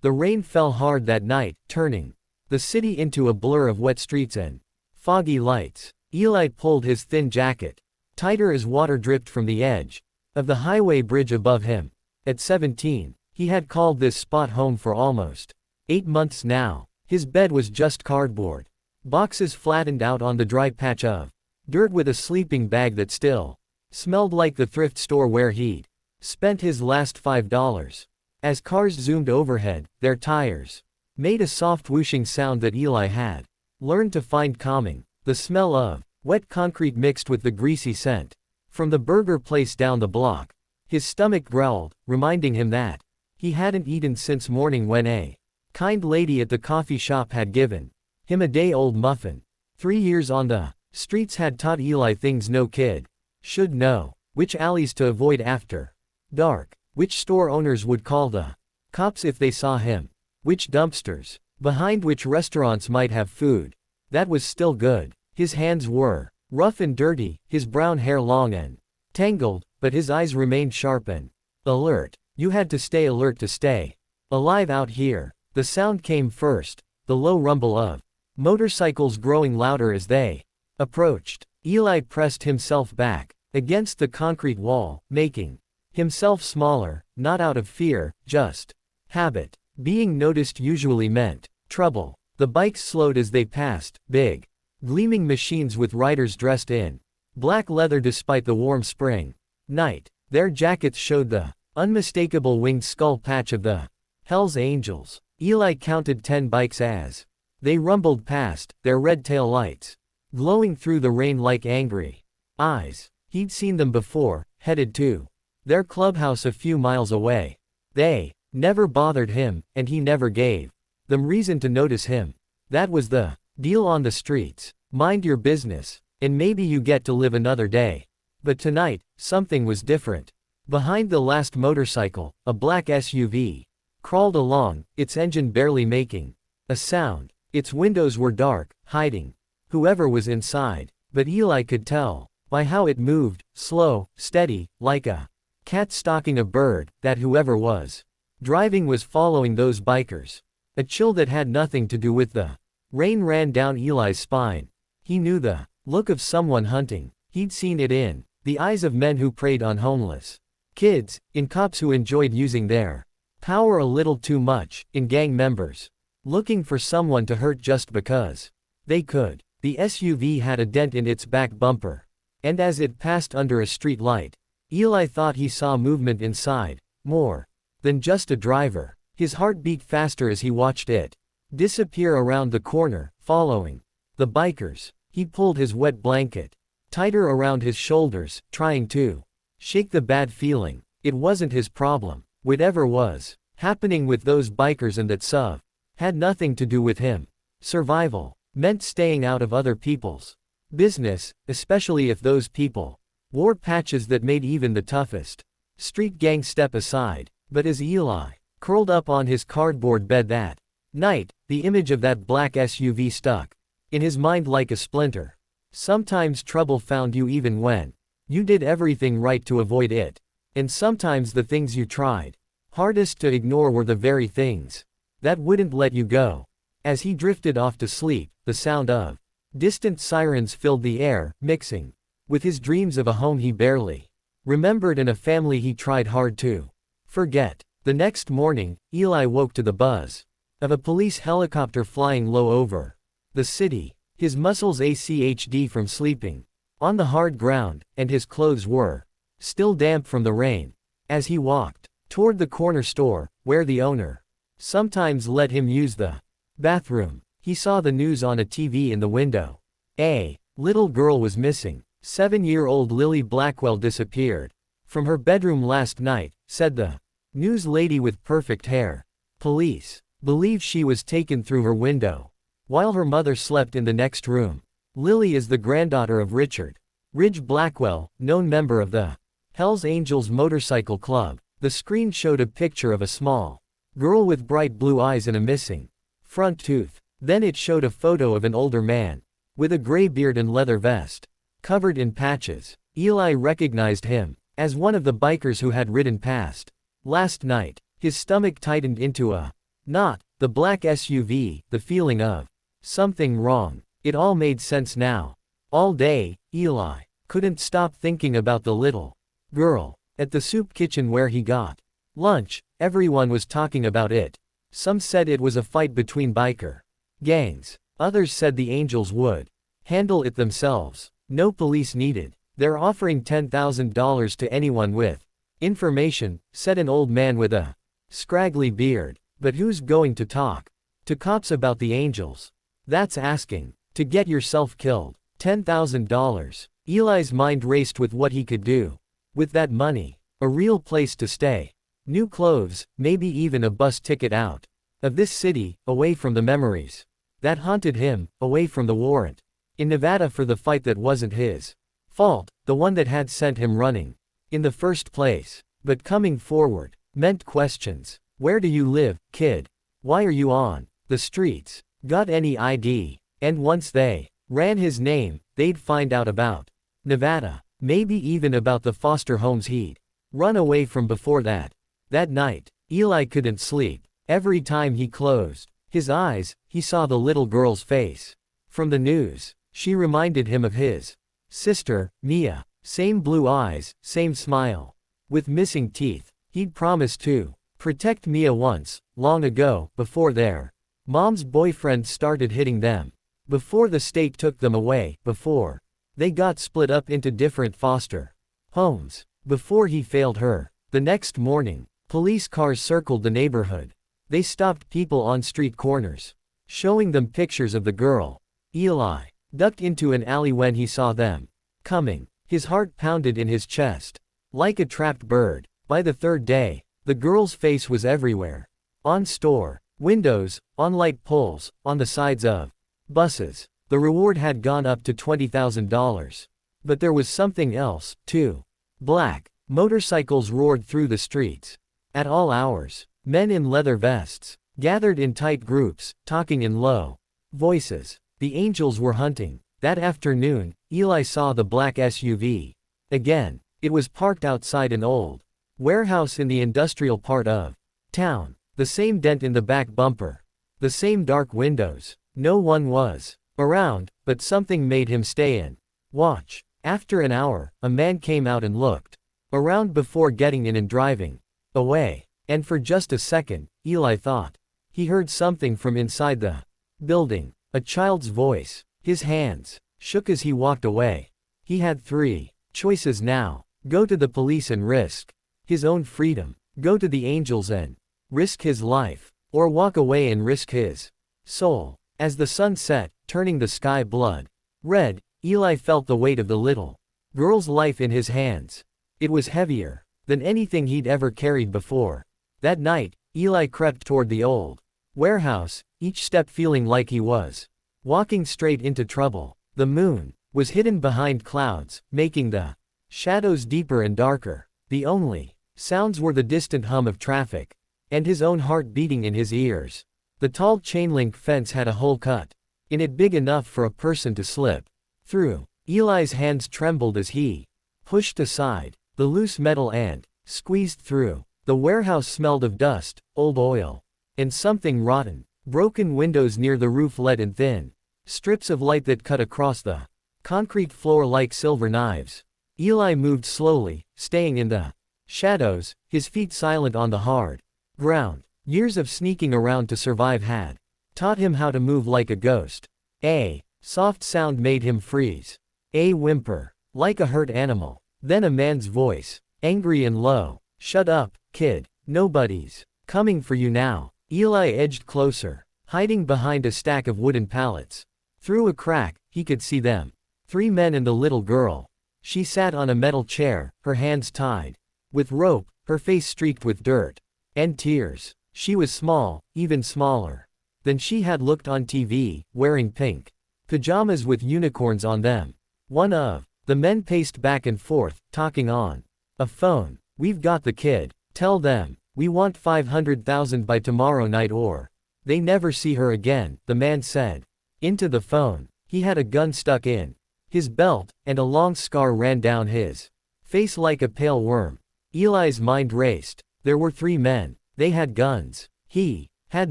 The rain fell hard that night, turning the city into a blur of wet streets and foggy lights. Eli pulled his thin jacket tighter as water dripped from the edge of the highway bridge above him. At 17, he had called this spot home for almost 8 months now. His bed was just cardboard boxes flattened out on the dry patch of dirt, with a sleeping bag that still smelled like the thrift store where he'd spent his last $5. As cars zoomed overhead, their tires made a soft whooshing sound that Eli had learned to find calming. The smell of wet concrete mixed with the greasy scent from the burger place down the block. His stomach growled, reminding him that he hadn't eaten since morning when a kind lady at the coffee shop had given him a day-old muffin. 3 years on the streets had taught Eli things no kid should know: which alleys to avoid after dark, which store owners would call the cops if they saw him, which dumpsters behind which restaurants might have food that was still good. His hands were rough and dirty, his brown hair long and tangled, but his eyes remained sharp and alert. You had to stay alert to stay alive out here. The sound came first, the low rumble of motorcycles growing louder as they approached. Eli pressed himself back against the concrete wall, making himself smaller, not out of fear, just habit. Being noticed usually meant trouble. The bikes slowed as they passed, big, gleaming machines with riders dressed in black leather despite the warm spring night. Their jackets showed the unmistakable winged skull patch of the Hells Angels. Eli counted 10 bikes as they rumbled past, their red tail lights glowing through the rain like angry eyes. He'd seen them before, headed to their clubhouse a few miles away. They never bothered him, and he never gave them reason to notice him. That was the deal on the streets. Mind your business, and maybe you get to live another day. But tonight, something was different. Behind the last motorcycle, a black SUV crawled along, its engine barely making a sound. Its windows were dark, hiding whoever was inside. But Eli could tell by how it moved, slow, steady, like a cat stalking a bird, that whoever was driving was following those bikers. A chill that had nothing to do with the rain ran down Eli's spine. He knew the look of someone hunting. He'd seen it in the eyes of men who preyed on homeless kids, in cops who enjoyed using their power a little too much, in gang members looking for someone to hurt just because they could. The SUV had a dent in its back bumper, and as it passed under a street light, Eli thought he saw movement inside, more than just a driver. His heart beat faster as he watched it disappear around the corner, following the bikers. He pulled his wet blanket tighter around his shoulders, trying to shake the bad feeling. It wasn't his problem. Whatever was happening with those bikers and that SUV had nothing to do with him. Survival meant staying out of other people's business, especially if those people wore patches that made even the toughest street gang step aside. But as Eli curled up on his cardboard bed that night, the image of that black SUV stuck in his mind like a splinter. Sometimes trouble found you even when you did everything right to avoid it. And sometimes the things you tried hardest to ignore were the very things that wouldn't let you go. As he drifted off to sleep, the sound of distant sirens filled the air, mixing with his dreams of a home he barely remembered and a family he tried hard to forget. The next morning, Eli woke to the buzz of a police helicopter flying low over the city. His muscles ached from sleeping on the hard ground, and his clothes were still damp from the rain. As he walked toward the corner store, where the owner sometimes let him use the bathroom, he saw the news on a TV in the window. A little girl was missing. 7-year-old Lily Blackwell disappeared from her bedroom last night, said the news lady with perfect hair. Police believe she was taken through her window while her mother slept in the next room. Lily is the granddaughter of Richard Ridge Blackwell, known member of the Hells Angels Motorcycle Club. The screen showed a picture of a small girl with bright blue eyes and a missing front tooth. Then it showed a photo of an older man with a gray beard and leather vest covered in patches. Eli recognized him as one of the bikers who had ridden past last night. His stomach tightened into a Not the black SUV, the feeling of something wrong. It all made sense now. All day, Eli couldn't stop thinking about the little girl. At the soup kitchen where he got lunch, everyone was talking about it. Some said it was a fight between biker gangs. Others said the Angels would handle it themselves. No police needed. They're offering $10,000 to anyone with information, said an old man with a scraggly beard. But who's going to talk to cops about the Angels? That's asking to get yourself killed. $10,000. Eli's mind raced with what he could do with that money. A real place to stay. New clothes, maybe even a bus ticket out of this city, away from the memories that haunted him, away from the warrant in Nevada for the fight that wasn't his fault, the one that had sent him running in the first place. But coming forward meant questions. Where do you live, kid? Why are you on the streets? Got any ID? And once they ran his name, they'd find out about Nevada, maybe even about the foster homes he'd run away from before that. That night, Eli couldn't sleep. Every time he closed his eyes, he saw the little girl's face from the news. She reminded him of his sister, Mia. Same blue eyes, same smile. With missing teeth. He'd promised to protect Mia once, long ago, before their mom's boyfriend started hitting them. Before the state took them away, before they got split up into different foster homes. Before he failed her. The next morning, police cars circled the neighborhood. They stopped people on street corners, showing them pictures of the girl. Eli ducked into an alley when he saw them coming. His heart pounded in his chest like a trapped bird. By the third day, the girl's face was everywhere. On store windows, on light poles, on the sides of buses. The reward had gone up to $20,000. But there was something else, too. Black motorcycles roared through the streets. At all hours, men in leather vests gathered in tight groups, talking in low voices. The Angels were hunting. That afternoon, Eli saw the black SUV. Again, it was parked outside an old warehouse in the industrial part of town. The same dent in the back bumper. The same dark windows. No one was around, but something made him stay in. Watch. After an hour, a man came out and looked around before getting in and driving away. And for just a second, Eli thought he heard something from inside the building. A child's voice. His hands shook as he walked away. He had three choices now. Go to the police and risk his own freedom. Go to the Angels and risk his life. Or walk away and risk his soul. As the sun set, turning the sky blood red, Eli felt the weight of the little girl's life in his hands. It was heavier than anything he'd ever carried before. That night, Eli crept toward the old warehouse, each step feeling like he was walking straight into trouble. The moon was hidden behind clouds, making the shadows deeper and darker. The only sounds were the distant hum of traffic and his own heart beating in his ears. The tall chain-link fence had a hole cut in it big enough for a person to slip through. Eli's hands trembled as he pushed aside the loose metal and squeezed through. The warehouse smelled of dust, old oil, and something rotten. Broken windows near the roof let in thin strips of light that cut across the concrete floor like silver knives. Eli moved slowly, staying in the shadows, his feet silent on the hard ground. Years of sneaking around to survive had taught him how to move like a ghost. A soft sound made him freeze. A whimper, like a hurt animal. Then a man's voice, angry and low. Shut up, kid. Nobody's coming for you now. Eli edged closer, hiding behind a stack of wooden pallets. Through a crack, he could see them. Three men and the little girl. She sat on a metal chair, her hands tied with rope, her face streaked with dirt and tears. She was small, even smaller than she had looked on TV, wearing pink pajamas with unicorns on them. One of the men paced back and forth, talking on a phone. We've got the kid. Tell them we want $500,000 by tomorrow night or they never see her again, the man said. Into the phone. He had a gun stuck in his belt, and a long scar ran down his face like a pale worm. Eli's mind raced. There were three men. They had guns. He had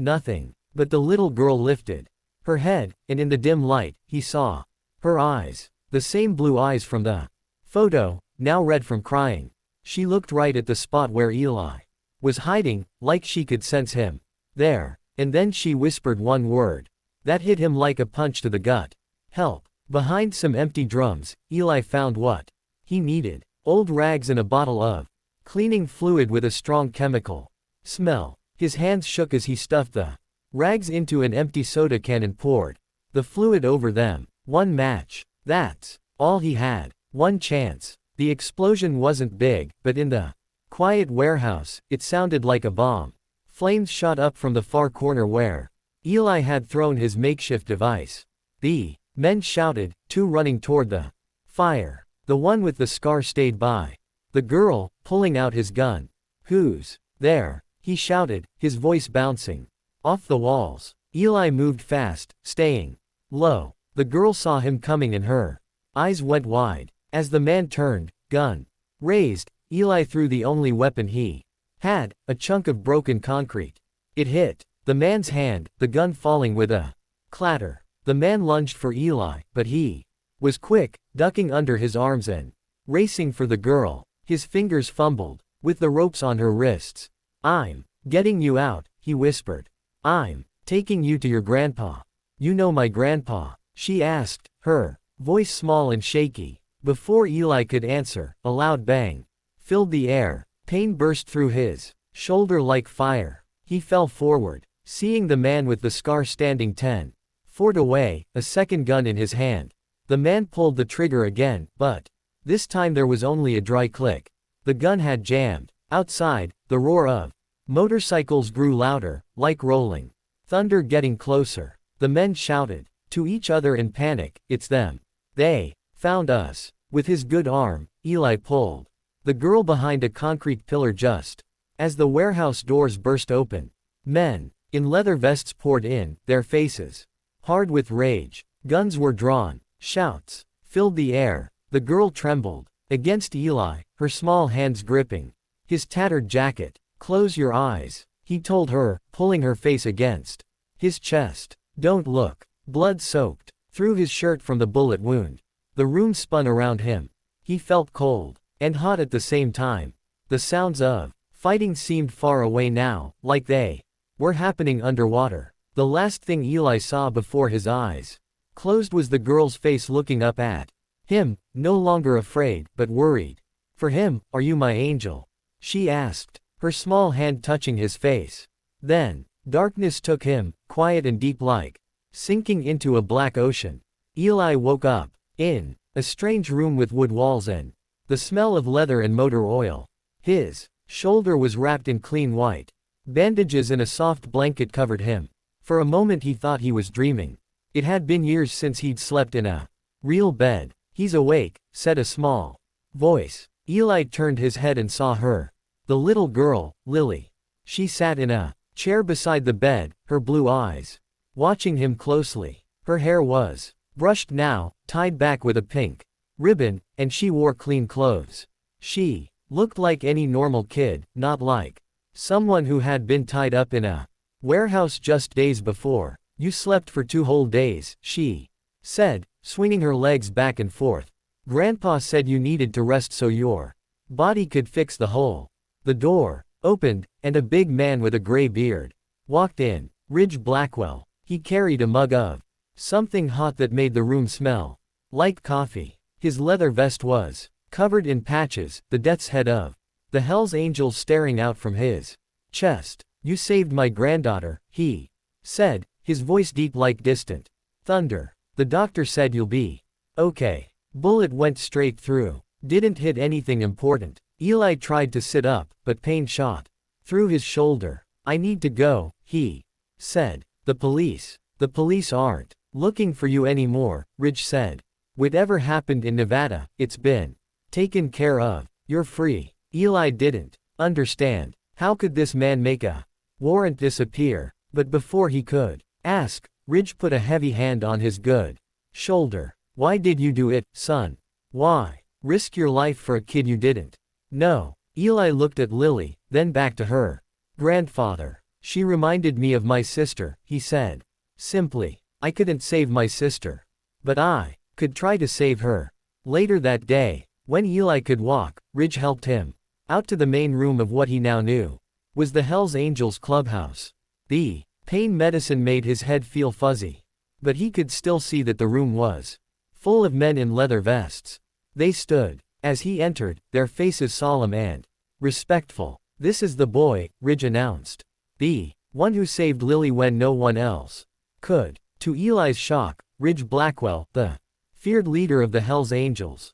nothing. But the little girl lifted her head, and in the dim light, he saw her eyes. The same blue eyes from the photo, now red from crying. She looked right at the spot where Eli was hiding, like she could sense him there. And then she whispered one word that hit him like a punch to the gut. Help. Behind some empty drums, Eli found what he needed. Old rags and a bottle of cleaning fluid with a strong chemical smell. His hands shook as he stuffed the rags into an empty soda can and poured the fluid over them. One match. That's all he had. One chance. The explosion wasn't big, but in the quiet warehouse, it sounded like a bomb. Flames shot up from the far corner where Eli had thrown his makeshift device. The men shouted, two running toward the fire. The one with the scar stayed by the girl, pulling out his gun. Who's there? He shouted, his voice bouncing off the walls. Eli moved fast, staying low. The girl saw him coming and her eyes went wide. As the man turned, gun raised, Eli threw the only weapon he had, a chunk of broken concrete. It hit the man's hand, the gun falling with a clatter. The man lunged for Eli, but he was quick, ducking under his arms and racing for the girl. His fingers fumbled with the ropes on her wrists. I'm getting you out, he whispered. I'm taking you to your grandpa. You know my grandpa? She asked, her voice small and shaky. Before Eli could answer, a loud bang filled the air. Pain burst through his shoulder like fire. He fell forward, seeing the man with the scar standing 10 feet away, a second gun in his hand. The man pulled the trigger again, but this time there was only a dry click. The gun had jammed. Outside, the roar of motorcycles grew louder, like rolling thunder getting closer. The men shouted to each other in panic, "It's them. They found us." With his good arm, Eli pulled the girl behind a concrete pillar just as the warehouse doors burst open. Men in leather vests poured in, their faces hard with rage. Guns were drawn. Shouts filled the air. The girl trembled against Eli, her small hands gripping his tattered jacket. "Close your eyes," he told her, pulling her face against his chest. "Don't look." Blood soaked through his shirt from the bullet wound. The room spun around him. He felt cold and hot at the same time. The sounds of fighting seemed far away now, like they were happening underwater. The last thing Eli saw before his eyes closed was the girl's face looking up at him, no longer afraid, but worried. "For him, are you my angel?" she asked, her small hand touching his face. Then, darkness took him, quiet and deep like sinking into a black ocean. Eli woke up in a strange room with wood walls and the smell of leather and motor oil. His shoulder was wrapped in clean white bandages and a soft blanket covered him. For a moment he thought he was dreaming. It had been years since he'd slept in a real bed. "He's awake," said a small voice. Eli turned his head and saw her. The little girl, Lily. She sat in a chair beside the bed, her blue eyes watching him closely. Her hair was brushed now, tied back with a pink ribbon, and she wore clean clothes. She looked like any normal kid, not like someone who had been tied up in a warehouse just days before. "You slept for 2 whole days," she said, swinging her legs back and forth. "Grandpa said you needed to rest so your body could fix the hole." The door opened, and a big man with a gray beard walked in. Ridge Blackwell. He carried a mug of something hot that made the room smell like coffee. His leather vest was covered in patches, the death's head of the Hell's Angel staring out from his chest. "You saved my granddaughter," he said, his voice deep like distant thunder. "The doctor said you'll be okay." Bullet went straight through. Didn't hit anything important. Eli tried to sit up, but pain shot through his shoulder. "I need to go," he said. The police aren't looking for you anymore," Ridge said. "Whatever happened in Nevada, it's been taken care of. You're free." Eli didn't understand. How could this man make a warrant disappear? But before he could ask, Ridge put a heavy hand on his good shoulder. "Why did you do it, son? Why risk your life for a kid you didn't know?" Eli looked at Lily, then back to her grandfather. She reminded me of my sister, he said. Simply. I couldn't save my sister. But I could try to save her. Later that day, when Eli could walk, Ridge helped him out to the main room of what he now knew was the Hells Angels clubhouse. The pain medicine made his head feel fuzzy. But he could still see that the room was full of men in leather vests. They stood. As he entered, their faces solemn and respectful. "This is the boy," Ridge announced. "The one who saved Lily when no one else could." To Eli's shock, Ridge Blackwell, the feared leader of the Hells Angels,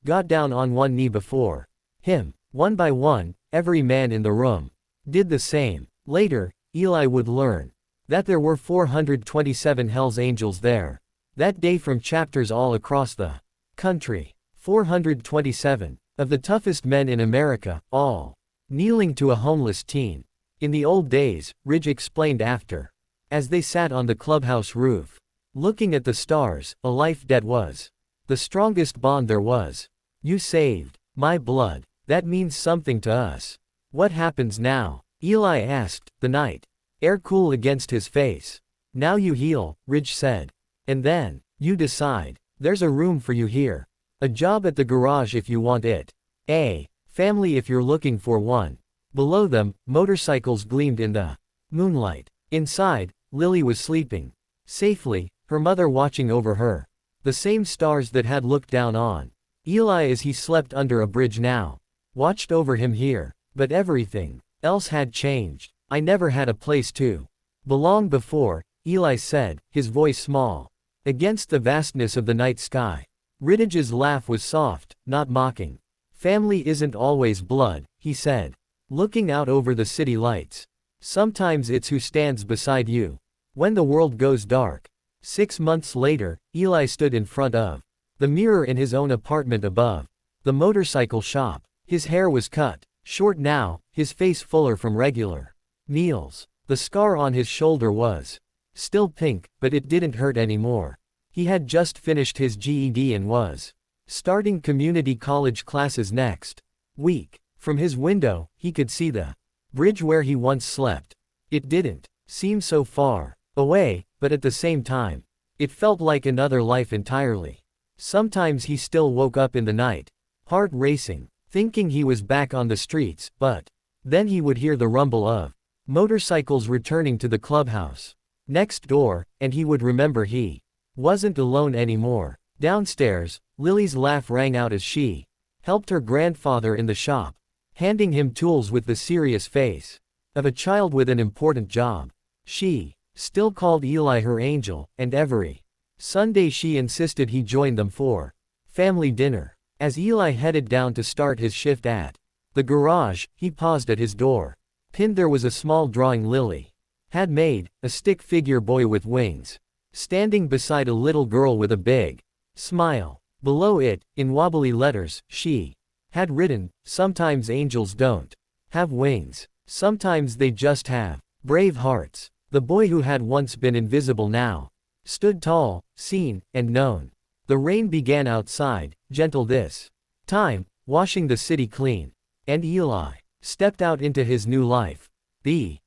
got down on one knee before him. One by one, every man in the room did the same. Later, Eli would learn that there were 427 Hells Angels there that day from chapters all across the country. 427 of the toughest men in America, all kneeling to a homeless teen. In the old days, Ridge explained after, as they sat on the clubhouse roof, looking at the stars, a life debt was the strongest bond there was. You saved my blood. That means something to us. What happens now? Eli asked, the night air cool against his face. Now you heal, Ridge said. And then, you decide. There's a room for you here. A job at the garage if you want it. A family if you're looking for one. Below them, motorcycles gleamed in the moonlight. Inside, Lily was sleeping safely, her mother watching over her. The same stars that had looked down on Eli as he slept under a bridge now watched over him here. But everything else had changed. I never had a place to belong before, Eli said, his voice small against the vastness of the night sky. Ridge's laugh was soft, not mocking. Family isn't always blood, he said, looking out over the city lights. Sometimes it's who stands beside you when the world goes dark. 6 months later, Eli stood in front of the mirror in his own apartment above the motorcycle shop. His hair was cut short now, his face fuller from regular meals. The scar on his shoulder was still pink, but it didn't hurt anymore. He had just finished his GED and was starting community college classes next week. From his window, he could see the bridge where he once slept. It didn't seem so far away, but at the same time, it felt like another life entirely. Sometimes he still woke up in the night, heart racing, thinking he was back on the streets, but then he would hear the rumble of motorcycles returning to the clubhouse next door, and he would remember he wasn't alone anymore. Downstairs, Lily's laugh rang out as she helped her grandfather in the shop, handing him tools with the serious face of a child with an important job. She still called Eli her angel, and every Sunday she insisted he join them for family dinner. As Eli headed down to start his shift at the garage, he paused at his door. Pinned there was a small drawing Lily had made, a stick figure boy with wings, standing beside a little girl with a big smile. Below it, in wobbly letters, she had written, "Sometimes angels don't have wings. Sometimes they just have brave hearts." The boy who had once been invisible now stood tall, seen, and known. The rain began outside, gentle this time, washing the city clean. And Eli stepped out into his new life. The